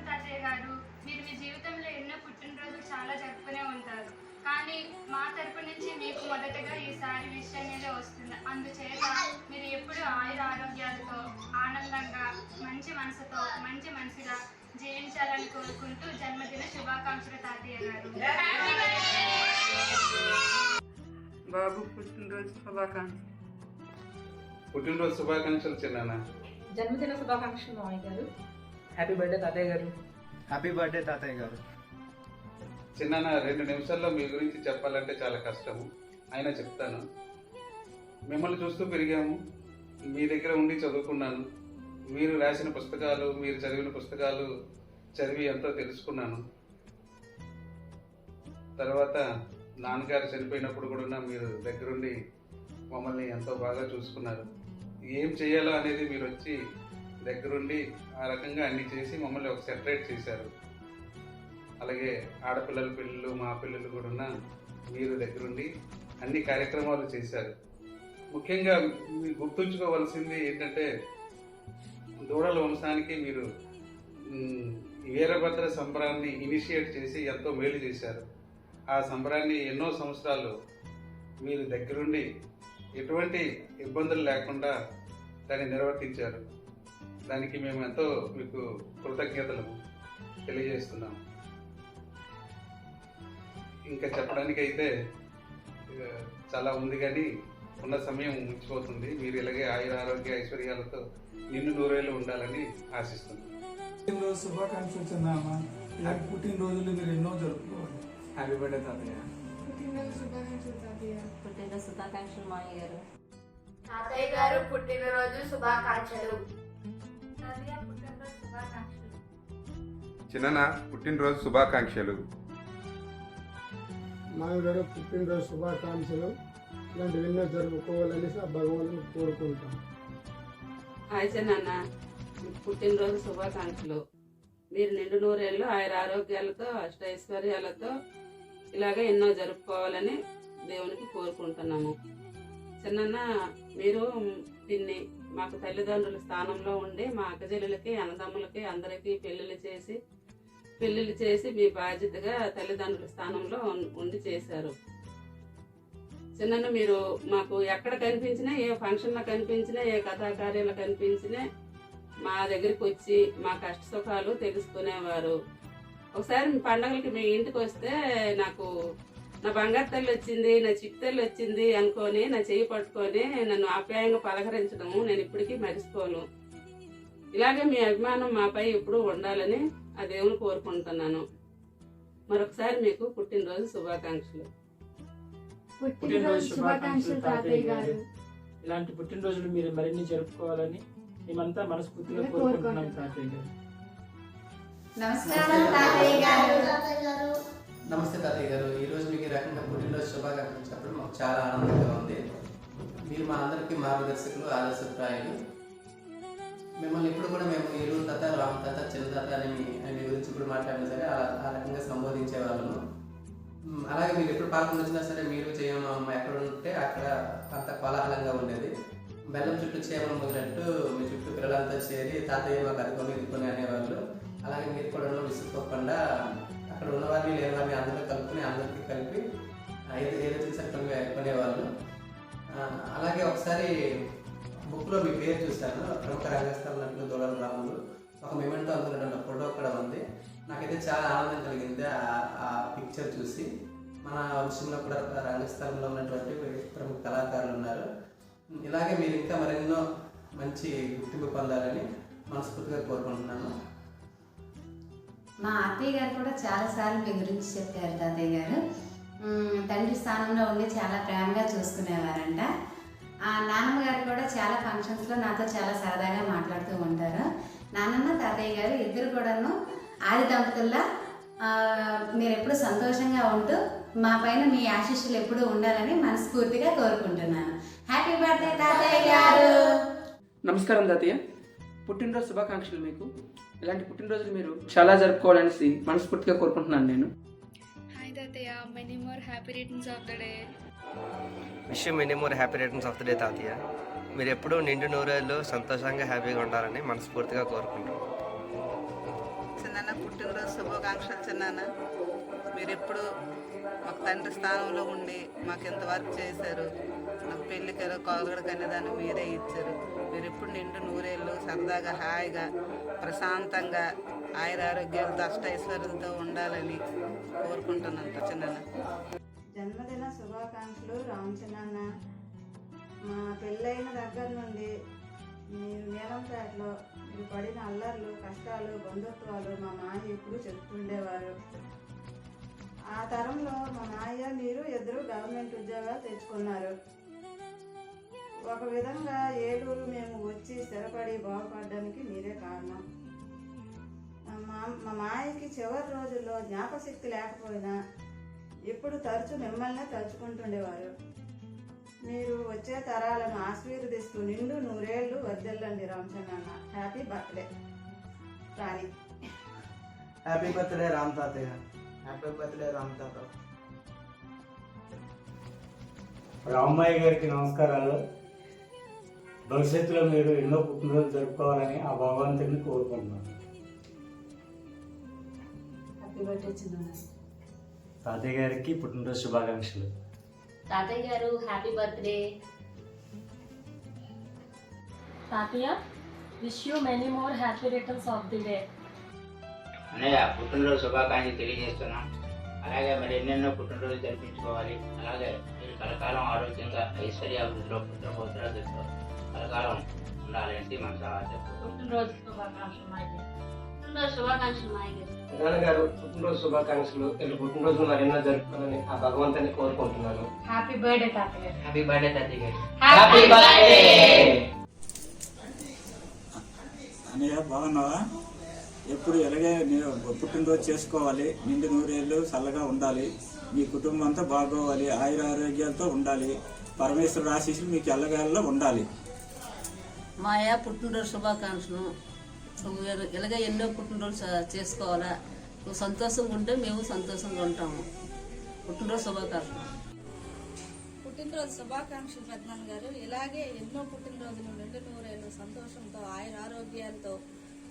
తాతయ్య గారు, మీరు మీ జీవితంలో ఎన్నో పుట్టినరోజులు చాలా జరుపుకునే ఉంటారు, కానీ కానీ మా తరపు నుంచి మీకు మొదటగా ఈసారి విషయం మీదే వస్తుంది. అందుచేత మీరు ఎప్పుడు ఆయుర ఆరోగ్యాలతో ఆనందంగా మంచి మనసుతో మంచి మనిషిగా జీవించాలని కోరుకుంటూ జన్మదిన శుభాకాంక్షలు తాతయ్య గారు. బాబు పుట్టినరోజు శుభాకాంక్షలు. పుట్టినరోజు శుభాకాంక్షలు చిన్నాన్న. జన్మదిన శుభాకాంక్షలు మామయ్య గారు. హ్యాపీ బర్త్డే తాతయ్య గారు. హ్యాపీ బర్త్డే తాతయ్య గారు. చిన్నాన్న 2 నిమిషాల్లో మీ గురించి చెప్పాలంటే చాలా కష్టము, అయినా చెప్తాను. మిమ్మల్ని చూస్తూ పెరిగాము, మీ దగ్గర ఉండి చదువుకున్నాను. మీరు రాసిన పుస్తకాలు, మీరు చదివిన పుస్తకాలు చదివి ఎంతో తెలుసుకున్నాను. తర్వాత నాన్నగారు చనిపోయినప్పుడు కూడా మీరు దగ్గరుండి మమ్మల్ని ఎంతో బాగా చూసుకున్నారు. ఏం చేయాలో అనేది మీరు వచ్చి దగ్గరుండి ఆ రకంగా అన్ని చేసి మమ్మల్ని ఒక సెపరేట్ చేశారు. అలాగే ఆడపిల్లల పిల్లలు, మా పిల్లలు కూడా మీరు దగ్గరుండి అన్ని కార్యక్రమాలు చేశారు. ముఖ్యంగా మీరు గుర్తుంచుకోవాల్సింది ఏంటంటే దూడల వంశానికి మీరు వీరభద్ర సంబరాన్ని ఇనిషియేట్ చేసి ఎంతో మేలు చేశారు. ఆ సంబరాన్ని ఎన్నో సంవత్సరాలు మీరు దగ్గరుండి ఎటువంటి ఇబ్బందులు లేకుండా దాన్ని నిర్వర్తించారు. దానికి మేము ఎంతో మీకు కృతజ్ఞతలు తెలియజేస్తున్నాం. ఇంకా చెప్పడానికైతే చాలా ఉంది, కానీ ఉన్న సమయం ముగిసిపోతుంది. మీరు ఇలాగే ఆయుర ఆరోగ్య ఐశ్వర్యాలతో నిన్ను నూరేళ్ళు ఉండాలని ఆశిస్తున్నాను. పుట్టినరోజు శుభాకాంక్షలు చిన్నామా. ఇలాంటి పుట్టినరోజులు మీరు ఎన్నో జరుపుకోవాలి. హ్యాపీ బర్త్డే తాతయ్య. పుట్టినరోజు శుభాకాంక్షలు తాతయ్య. పుట్టినరోజు శుభాకాంక్షలు మామయ్య గారు. తాతయ్య గారు పుట్టినరోజు శుభాకాంక్షలు. చిన్న పుట్టినరోజు శుభాకాంక్షలు. మామగారు పుట్టినరోజు శుభాకాంక్షలు. ఇలాంటి ఎన్నో జరుపుకోవాలని భగవంతుని కోరుకుంటాం. హాయ్ చిన్న, పుట్టినరోజు శుభాకాంక్షలు. మీరు నిండు నూరేళ్ళు ఆయుర ఆరోగ్యాలతో అష్టైశ్వర్యాలతో ఇలాగే ఎన్నో జరుపుకోవాలని దేవునికి కోరుకుంటున్నాము. చిన్న, మీరు పిన్ని మాకు తల్లిదండ్రుల స్థానంలో ఉండి మా అక్కచెల్లెలకి అన్నదమ్ములకి అందరికీ పెళ్ళిళ్ళు చేసి మీ బాధ్యతగా తల్లిదండ్రుల స్థానంలో ఉండి చేశారు. చిన్న, మీరు మాకు ఎక్కడ కనిపించినా, ఏ ఫంక్షన్లో కనిపించినా, ఏ కథాకార్యాలు కనిపించినా మా దగ్గరికి వచ్చి మా కష్ట సుఖాలు తెలుసుకునేవారు. ఒకసారి మీ పండగలకి మీ ఇంటికి వస్తే నాకు నా బంగారు తల్లి వచ్చింది, నా చిట్టి తల్లి వచ్చింది అనుకొని నా చెయ్యి పట్టుకొని నన్ను ఆప్యాయంగా పలకరించడము నేను ఇప్పటికీ మర్చిపోను. ఇలాగే మీ అభిమానం మాపై ఎప్పుడూ ఉండాలని ఆ దేవుని కోరుకుంటున్నాను. మరొకసారి మీకు పుట్టినరోజు శుభాకాంక్షలు. పుట్టినరోజు శుభాకాంక్షలు తాతయ్య గారు. ఇలాంటి పుట్టినరోజులు మీరు మరిన్ని జరుపుకోవాలని మేమంతా మనస్ఫూర్తిగా కోరుకుంటున్నాం తాతయ్య గారు. నమస్కారం తాతయ్య గారు. నమస్తే తాతయ్య గారు. ఈరోజు మీకు ఈ రకంగా పుట్టినరోజు శుభాకాంక్షలు చెప్పడం మాకు చాలా ఆనందంగా ఉంది. మీరు మా అందరికీ మార్గదర్శకులు, ఆదర్శప్రాయులు. మిమ్మల్ని ఇప్పుడు కూడా మేము ఇరు తాత, రామ్ తాత, చిన్న తాత అని మీ గురించి ఇప్పుడు మాట్లాడినా సరే ఆ రకంగా సంబోధించే వాళ్ళము. అలాగే మీరు ఎప్పుడు పాల్గొని వచ్చినా సరే మీరు చేయమమ్మ ఎక్కడ ఉంటే అక్కడ అంత కోలాహలంగా ఉండేది. బెల్లం చుట్టూ చేయమని మొదలట్టు మీ చుట్టూ పిల్లలంతా చేరి తాతయ్య మాకు అదుకొని ఇదుకొని అనేవాళ్ళు. అలాగే మీరు కూడా విసుక్కోకుండా అక్కడ ఉన్నవారిని లేని వారిని అందరూ కలుపుకొని అందరికీ కలిపి ఏదో సరే కొనేవాళ్ళు. అలాగే ఒకసారి బుక్లో మీ పేరు చూశాను, ప్రముఖ రంగస్థల నటులు దూడల రాములు. ఒక మెమెంటో అందులో ఫోటో కూడా ఉంది. నాకైతే చాలా ఆనందం కలిగింది ఆ పిక్చర్ చూసి. మన వంశంలో కూడా రంగస్థలంలో ఉన్నటువంటి ప్రముఖ కళాకారులు ఉన్నారు. ఇలాగే మీరు ఇంకా మరెన్నో మంచి గుర్తింపు పొందాలని మనస్ఫూర్తిగా కోరుకుంటున్నాను. మా అత్తయ్య గారు కూడా చాలాసార్లు మీ గురించి చెప్పారు తాతయ్య గారు. తండ్రి స్థానంలో ఉండి చాలా ప్రేమగా చూసుకునేవారంట. నాన్నమ్మ గారు కూడా చాలా ఫంక్షన్స్లో నాతో చాలా సరదాగా మాట్లాడుతూ ఉంటారు. నాన్నమ్మ తాతయ్య గారు ఇద్దరు కూడాను ఆది దంపతుల్లా మీరు ఎప్పుడు సంతోషంగా ఉంటూ మా పైన మీ ఆశీస్సులు ఎప్పుడూ ఉండాలని మనస్ఫూర్తిగా కోరుకుంటున్నాను. హ్యాపీ బర్త్డే తాతయ్య గారు. నమస్కారం తాతయ్య. పుట్టినరోజు శుభాకాంక్షలు మీకు. ఇలాంటి పుట్టినరోజులు మీరు చాలా జరుపుకోవాలనేసి మనస్ఫూర్తిగా కోరుకుంటున్నాను నేను. హాయ్ తాతయ్య, many more happy returns of the day. Wish you many more happy returns of the day తాతయ్య. మీరు ఎప్పుడూ నిండు నూరేళ్ళు సంతోషంగా హ్యాపీగా ఉండాలని మనస్ఫూర్తిగా కోరుకుంటున్నాను. చిన్న పుట్టినరోజు శుభాకాంక్షలు చిన్న. మీరు ఎప్పుడు మాకు తండ్రి స్థానంలో ఉండి మాకు ఎంత వర్క్ చేశారు. నాకు పెళ్ళికి కొలగడికి అనేదాన్ని మీరే ఇచ్చారు. మీరు ఎప్పుడు నిండు నూరేళ్ళు సరదాగా హాయిగా ప్రశాంతంగా ఆయురారోగ్యాలతో అష్టైశ్వర్యాలతో ఉండాలని కోరుకుంటున్నాను చిన్న. జన్మదిన శుభాకాంక్షలు రామచిన్న. మా పెళ్ళైన దగ్గర నుండి మీరు నీలంపేటలో మీరు పడిన అల్లర్లు కష్టాలు బంధుత్వాలు మా మాయ ఎప్పుడు చెప్తుండేవారు. ఆ తరంలో మా మాయ మీరు ఇద్దరు గవర్నమెంట్ ఉద్యోగాలు తెచ్చుకున్నారు. ఒక విధంగా ఏలూరు మేము వచ్చి స్థిరపడి బాగుపడడానికి మీరే కారణం. మా మాయకి చివరి రోజుల్లో జ్ఞాపశక్తి లేకపోయినా ఎప్పుడు తరచు మిమ్మల్నే తలుచుకుంటుండేవారు. మీరు వచ్చే తరాలను ఆశీర్వదిస్తూ నిండు నూరేళ్లు వర్ధిల్లండి రామచంద్రన్న. హ్యాపీ బర్త్డే రాణి. హ్యాపీ బర్త్డే రామ్ తాతయ్య. హ్యాపీ బర్త్డే రామ్ తాత. రామయ్య గారికి నమస్కారాలు. భవిష్యత్తులో మీరు ఎన్నో పుట్టినరోజు జరుపుకోవాలని ఆ భగవంతుడిని కోరుకుంటున్నాను. హ్యాపీ బర్త్డే చిన్న. తాతయ్య గారికి పుట్టినరోజు శుభాకాంక్షలు. తాతయ్య గారు హ్యాపీ బర్త్డే. తాతయ్య wish you many more happy returns of the day. అన్నయ్య పుట్టినరోజు శుభాకాంక్షలు తెలియజేస్తున్నాం. అలాగే మరి ఎన్నెన్నో పుట్టినరోజు జరిపించుకోవాలి. అలాగే మీరు కలకాలం ఆరోగ్యంగా ఐశ్వర్యాభివృద్ధిలో పుత్రపోతులతో కలకాలం ఉండాలని మన పుట్టినరోజు శుభాకాంక్షలు మాయ. పుట్టినరోజు శుభాకాంక్షలు మాయ గారు. నాన్నగారు పుట్టినరోజు శుభాకాంక్షలు. పుట్టినరోజు మరెన్నో జరుపుకోవాలని ఆ భగవంతుని కోరుకుంటున్నాను. హ్యాపీ బర్త్డే తాతయ్య. హ్యాపీ బర్త్డే తాతయ్య గారు. Happy birthday. అన్నయ్య బాగున్నావా? ఎప్పుడు ఎలాగే నేను పుట్టినరోజు చేసుకోవాలి. నిండు నూరేళ్ళు చల్లగా ఉండాలి. మీ కుటుంబం అంతా బాగోవాలి. ఆయుర ఆరోగ్యాలతో ఉండాలి. పరమేశ్వరుడు ఆశీస్సులు మీకు ఎల్లగాల్లో ఉండాలి. మాయా పుట్టినరోజు శుభాకాంక్షలు. నువ్వు ఇలాగే ఎన్నో పుట్టినరోజు చేసుకోవాలా. నువ్వు సంతోషంగా ఉంటే మేము సంతోషంగా ఉంటాము. పుట్టినరోజు శుభాకాంక్షలు. పుట్టినరోజు శుభాకాంక్షలు పెద్దనాన్న గారు. ఇలాగే ఎన్నో పుట్టినరోజులు నిండు నూరేళ్ళు సంతోషంతో ఆరోగ్యాలతో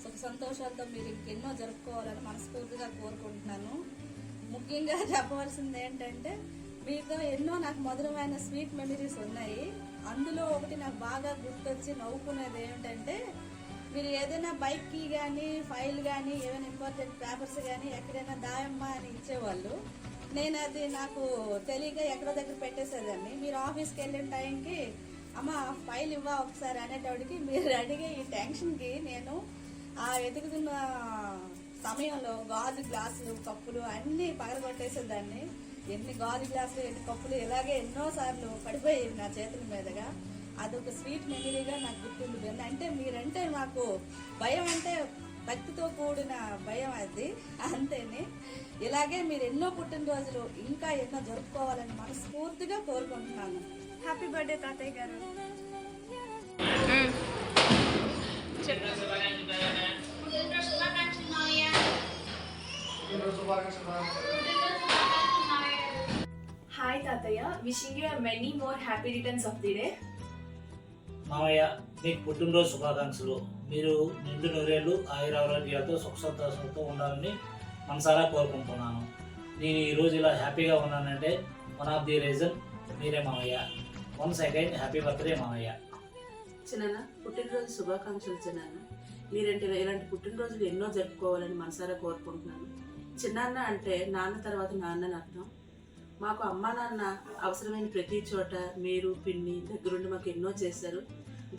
సుఖ సంతోషాలతో మీరు ఇంకెన్నో జరుపుకోవాలని మనస్ఫూర్తిగా కోరుకుంటున్నాను. ముఖ్యంగా చెప్పవలసింది ఏంటంటే మీతో ఎన్నో నాకు మధురమైన స్వీట్ మెమరీస్ ఉన్నాయి. అందులో ఒకటి నాకు బాగా గుర్తొచ్చి నవ్వుకునేది ఏమిటంటే మీరు ఏదైనా బైక్కి కానీ ఫైల్ కానీ ఏమైనా ఇంపార్టెంట్ పేపర్స్ కానీ ఎక్కడైనా దాయమ్మా అని ఇచ్చేవాళ్ళు. నేను అది నాకు తెలియక ఎక్కడో దగ్గర పెట్టేసేదాన్ని. మీరు ఆఫీస్కి వెళ్ళిన టైంకి అమ్మ ఫైల్ ఇవ్వా ఒకసారి అనేటోడికి మీరు అడిగే ఈ టెన్షన్కి నేను ఆ వెతుకుతున్న సమయంలో గాజు గ్లాసులు కప్పులు అన్నీ పగలగొట్టేసేదాన్ని. ఎన్ని గాజు గ్లాసులు ఎన్ని కప్పులు ఇలాగే ఎన్నోసార్లు పడిపోయేవి నా చేతుల మీదుగా. అదొక స్వీట్ మెమరీగా నాకు గుర్తుండిపోయింది. అంటే మీరంటే నాకు భయం అంటే భక్తితో కూడిన భయం అది అంతేనే. ఇలాగే మీరు ఎన్నో పుట్టినరోజులు ఇంకా ఎన్నో జరుపుకోవాలని మనస్ఫూర్తిగా కోరుకుంటున్నాను. హ్యాపీ బర్త్డే తాతయ్య గారు. హాయ్ తాతయ్య, wishing you many more happy returns of the day. మామయ్య మీకు పుట్టినరోజు శుభాకాంక్షలు. మీరు నిండు నూరేళ్ళు ఆయురారోగ్యాలతో సుఖ సంతోషాలతో ఉండాలని మనసారా కోరుకుంటున్నాను. నేను ఈరోజు ఇలా హ్యాపీగా ఉన్నానంటే వన్ ఆఫ్ ది రీజన్ మీరే మామయ్య. వన్స్ అగైన్ హ్యాపీ బర్త్డే మామయ్య. చిన్న పుట్టినరోజు శుభాకాంక్షలు చిన్న. మీరంటే ఇలాంటి పుట్టినరోజులు ఎన్నో జరుపుకోవాలని మనసారా కోరుకుంటున్నాను. చిన్నాన్న అంటే నాన్న తర్వాత నాన్నని అర్థం. మాకు అమ్మా నాన్న అవసరమైన ప్రతి చోట మీరు పిన్ని దగ్గరుండి మాకు ఎన్నో చేశారు.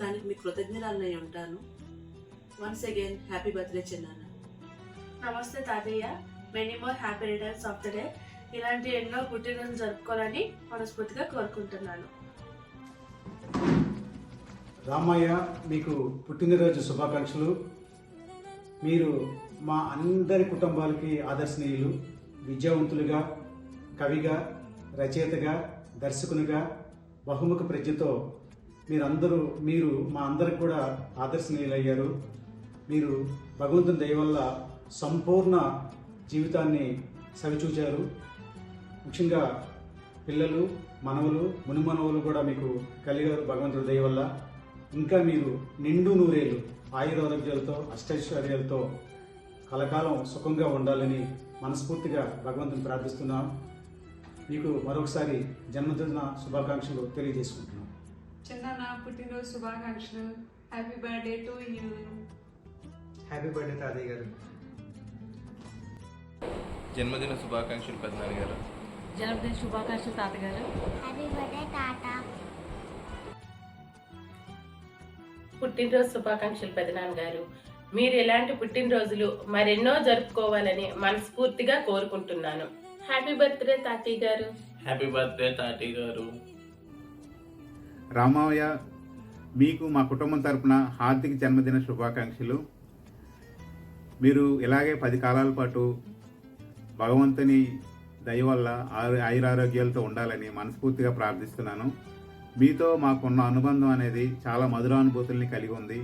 దానికి మీకు కృతజ్ఞతలై ఉంటాను. వన్స్ అగైన్ హ్యాపీ బర్త్డే చిన్నాన్న. నమస్తే తాతయ్య, many more happy returns of the day. ఇలాంటి ఎన్నో పుట్టినరోజులు జరుపుకోవాలని మనస్ఫూర్తిగా కోరుకుంటున్నాను. రామయ్య మీకు పుట్టినరోజు శుభాకాంక్షలు. మీరు మా అందరి కుటుంబాలకి ఆదర్శనీయులు. విద్యావంతులుగా, కవిగా, రచయితగా, దర్శకునిగా బహుముఖ ప్రజ్ఞతో మీరు మా అందరికి కూడా ఆదర్శనీయులయ్యారు. మీరు భగవంతుని దయ వల్ల సంపూర్ణ జీవితాన్ని సవిచూచారు. ముఖ్యంగా పిల్లలు, మనవలు, మునిమనవలు కూడా మీకు కలిగారు భగవంతుడి దయ వల్ల. ఇంకా మీరు నిండు నూరేళ్ళు ఆయురారోగ్యాలతో అష్టైశ్వర్యాలతో కలకాలం సుఖంగా ఉండాలని మనస్ఫూర్తిగా భగవంతుని ప్రార్థిస్తున్నాం. మీకు మరొకసారి జన్మదిన శుభాకాంక్షలు తెలియజేసుకుంటున్నాం. చిన్న పుట్టినరోజు శుభాకాంక్షలు. Happy birthday to you. Happy birthday తాతయ్య గారు. జన్మదిన శుభాకాంక్షలు పెద్దనాన్న గారు. జన్మదిన శుభాకాంక్షలు తాతగారు. హ్యాపీ బర్త్డే తాత. పుట్టినరోజు శుభాకాంక్షలు పెద్దనాన్న గారు. మీరు ఇలాంటి పుట్టినరోజులు మరెన్నో జరుపుకోవాలని మనస్ఫూర్తిగా కోరుకుంటున్నాను. హ్యాపీ బర్త్డే తాతయ్య గారు. హ్యాపీ బర్త్డే తాతయ్య గారు. రామయ్య, మీకు మా కుటుంబం తరపున హార్దిక జన్మదిన శుభాకాంక్షలు. మీరు ఇలాగే 10 కాలాల పాటు భగవంతుని దయ వల్ల ఆయురారోగ్యాలతో ఉండాలని మనస్ఫూర్తిగా ప్రార్థిస్తున్నాను. మీతో మాకున్న అనుబంధం అనేది చాలా మధురానుభూతుల్ని కలిగి ఉంది.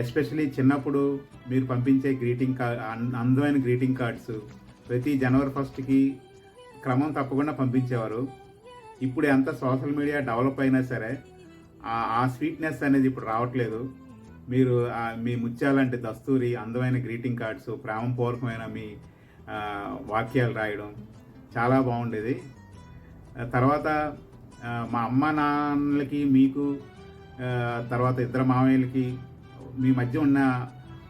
ఎస్పెషలీ చిన్నప్పుడు మీరు పంపించే అందమైన గ్రీటింగ్ కార్డ్స్ ప్రతి జనవరి 1కి క్రమం తప్పకుండా పంపించేవారు. ఇప్పుడు ఎంత సోషల్ మీడియా డెవలప్ అయినా సరే ఆ స్వీట్నెస్ అనేది ఇప్పుడు రావట్లేదు. మీరు మీ ముత్యాలంటే దస్తూరి అందమైన గ్రీటింగ్ కార్డ్స్, ప్రేమపూర్వకమైన మీ వాక్యాలు రాయడం చాలా బాగుండేది. తర్వాత మా అమ్మ నాన్నలకి, మీకు, తర్వాత ఇద్దరు మామయ్యలకి మీ మధ్య ఉన్న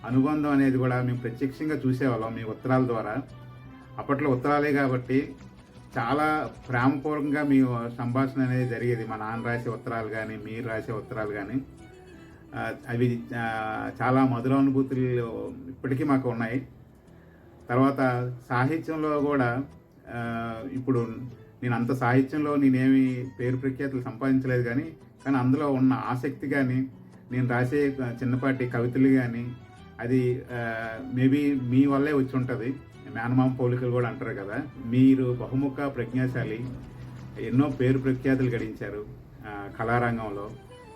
అనుబంధం అనేది కూడా మేము ప్రత్యక్షంగా చూసేవాళ్ళం మీ ఉత్తరాల ద్వారా. అప్పట్లో ఉత్తరాలే కాబట్టి చాలా ప్రేమపూర్వకంగా మీ సంభాషణ అనేది జరిగేది. మా నాన్న రాసే ఉత్తరాలు కానీ, మీరు రాసే ఉత్తరాలు కానీ అవి చాలా మధురానుభూతులు ఇప్పటికీ మాకు ఉన్నాయి. తర్వాత సాహిత్యంలో కూడా ఇప్పుడు నేను అంత సాహిత్యంలో నేనేమి పేరు ప్రఖ్యాతులు సంపాదించలేదు, కానీ అందులో ఉన్న ఆసక్తి కానీ, నేను రాసే చిన్నపాటి కవితలు కానీ అది మేబీ మీ వల్లే వచ్చి ఉంటుంది. మేనమామ పోలికలు కూడా అంటారు కదా. మీరు బహుముఖ ప్రజ్ఞాశాలి, ఎన్నో పేరు ప్రఖ్యాతులు గడించారు కళారంగంలో.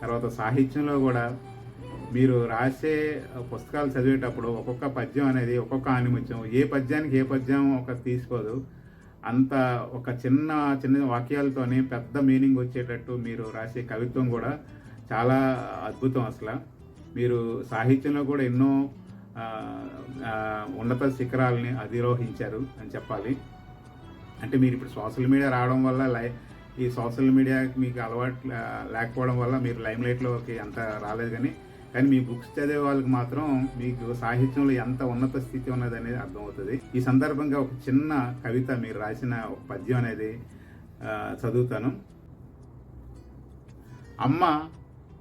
తర్వాత సాహిత్యంలో కూడా మీరు రాసే పుస్తకాలు చదివేటప్పుడు ఒక్కొక్క పద్యం అనేది ఒక్కొక్క ఆనిముత్యం, ఏ పద్యానికి ఏ పద్యం ఒక తీసుకోదు. అంత ఒక చిన్న చిన్న వాక్యాలతోనే పెద్ద మీనింగ్ వచ్చేటట్టు మీరు రాసే కవిత్వం కూడా చాలా అద్భుతం. అసలు మీరు సాహిత్యంలో కూడా ఎన్నో ఉన్నత శిఖరాలని అధిరోహించారు అని చెప్పాలి. అంటే మీరు ఇప్పుడు సోషల్ మీడియా రావడం వల్ల ఈ సోషల్ మీడియా మీకు అలవాటు లేకపోవడం వల్ల మీరు లైమ్లైట్లోకి అంత రాలేదు, కానీ మీ బుక్స్ చదివే వాళ్ళకి మాత్రం మీకు సాహిత్యంలో ఎంత ఉన్నత స్థితి ఉన్నది అనేది అర్థమవుతుంది. ఈ సందర్భంగా ఒక చిన్న కవిత మీరు రాసిన ఒక పద్యం అనేది చదువుతాను. అమ్మ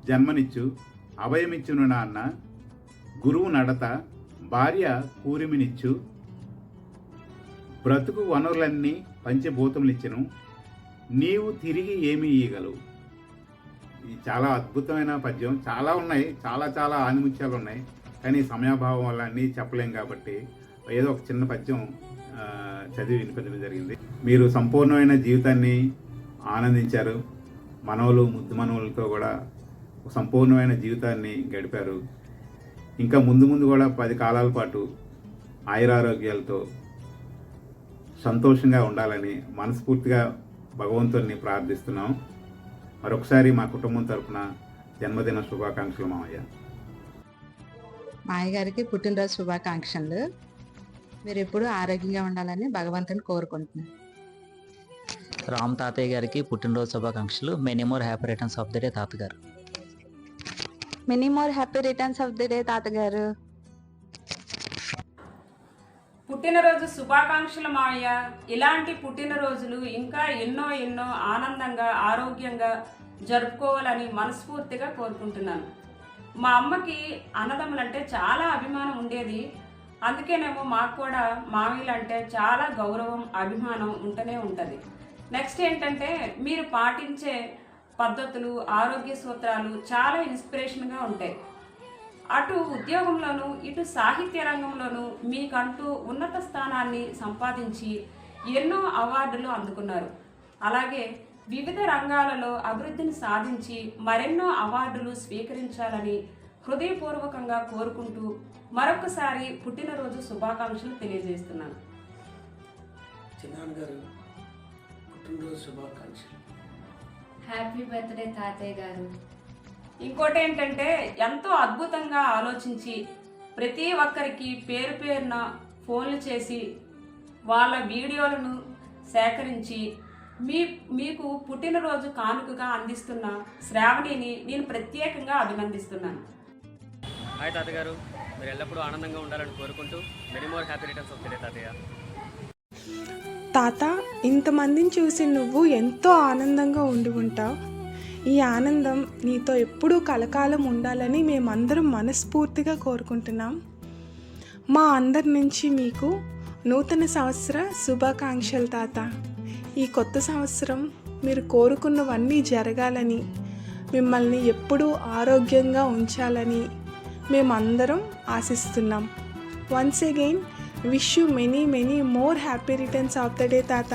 జన్మనిచ్చు అభయమిచ్చును నాన్న, గురువు నడత భార్య కూరిమినిచ్చు, బ్రతుకు వనరులన్నీ పంచభూతములిచ్చెను, నీవు తిరిగి ఏమి ఇయ్యగలవు. ఇది చాలా అద్భుతమైన పద్యం. చాలా ఉన్నాయి, చాలా ఆనిముత్యాలు ఉన్నాయి, కానీ సమయాభావం వల్ల అన్నీ చెప్పలేం కాబట్టి ఏదో ఒక చిన్న పద్యం చదివి వినిపించడం జరిగింది. మీరు సంపూర్ణమైన జీవితాన్ని ఆనందించారు. మనవలు, ముద్దు మనవలతో కూడా సంపూర్ణమైన జీవితాన్ని గడిపారు. ఇంకా ముందు కూడా 10 కాలాల పాటు ఆయురారోగ్యాలతో సంతోషంగా ఉండాలని మనస్ఫూర్తిగా భగవంతుడిని ప్రార్థిస్తున్నాం. మరొకసారి మా కుటుంబం తరపున జన్మదిన శుభాకాంక్షలు మామయ్య. మాయ గారికి పుట్టినరోజు శుభాకాంక్షలు. మీరు ఎప్పుడు ఆరోగ్యంగా ఉండాలని భగవంతుని కోరుకుంటున్నాను. రామ్ తాతయ్య గారికి పుట్టినరోజు శుభాకాంక్షలు. Many more happy returns of the day తాతగారు. Many more happy returns of the day తాతగారు. పుట్టినరోజు శుభాకాంక్షలు మావయ్య. ఇలాంటి పుట్టినరోజులు ఇంకా ఎన్నో ఆనందంగా ఆరోగ్యంగా జరుపుకోవాలని మనస్ఫూర్తిగా కోరుకుంటున్నాను. మా అమ్మకి అన్నదమ్ములంటే చాలా అభిమానం ఉండేది. అందుకేనేమో మాకు కూడా మావయ్యలంటే చాలా గౌరవం, అభిమానం ఉంటూనే ఉంటుంది. నెక్స్ట్ ఏంటంటే మీరు పాటించే పద్ధతులు, ఆరోగ్య సూత్రాలు చాలా ఇన్స్పిరేషన్గా ఉంటాయి. అటు ఉద్యోగంలోనూ ఇటు సాహిత్య రంగంలోనూ మీకంటూ ఉన్నత స్థానాన్ని సంపాదించి ఎన్నో అవార్డులు అందుకున్నారు. అలాగే వివిధ రంగాలలో అభివృద్ధిని సాధించి మరెన్నో అవార్డులు స్వీకరించాలని హృదయపూర్వకంగా కోరుకుంటూ మరొకసారి పుట్టినరోజు శుభాకాంక్షలు తెలియజేస్తున్నాను. చిన్నాన్నగారు పుట్టినరోజు శుభాకాంక్షలు. హ్యాపీ బర్త్డే తాతయ్య గారు. ఇంకోటి ఏంటంటే ఎంతో అద్భుతంగా ఆలోచించి ప్రతి ఒక్కరికి పేరున ఫోన్లు చేసి వాళ్ళ వీడియోలను సేకరించి మీకు పుట్టినరోజు కానుకగా అందిస్తున్న శ్రావణిని నేను ప్రత్యేకంగా అభినందిస్తున్నాను. హాయ్ తాతగారు, మీరు ఎల్లప్పుడూ ఆనందంగా ఉండాలని కోరుకుంటూ many more happy returns of the day తాతయ్య. తాత, ఇంతమందిని చూసి నువ్వు ఎంతో ఆనందంగా ఉండి ఉంటావు. ఈ ఆనందం నీతో ఎప్పుడూ కలకాలం ఉండాలని మేమందరం మనస్ఫూర్తిగా కోరుకుంటున్నాం. మా అందరి నుంచి మీకు నూతన సంవత్సర శుభాకాంక్షలు తాత. ఈ కొత్త సంవత్సరం మీరు కోరుకున్నవన్నీ జరగాలని, మిమ్మల్ని ఎప్పుడూ ఆరోగ్యంగా ఉంచాలని మేమందరం ఆశిస్తున్నాం. Once again wish you many more happy returns of the day తాత.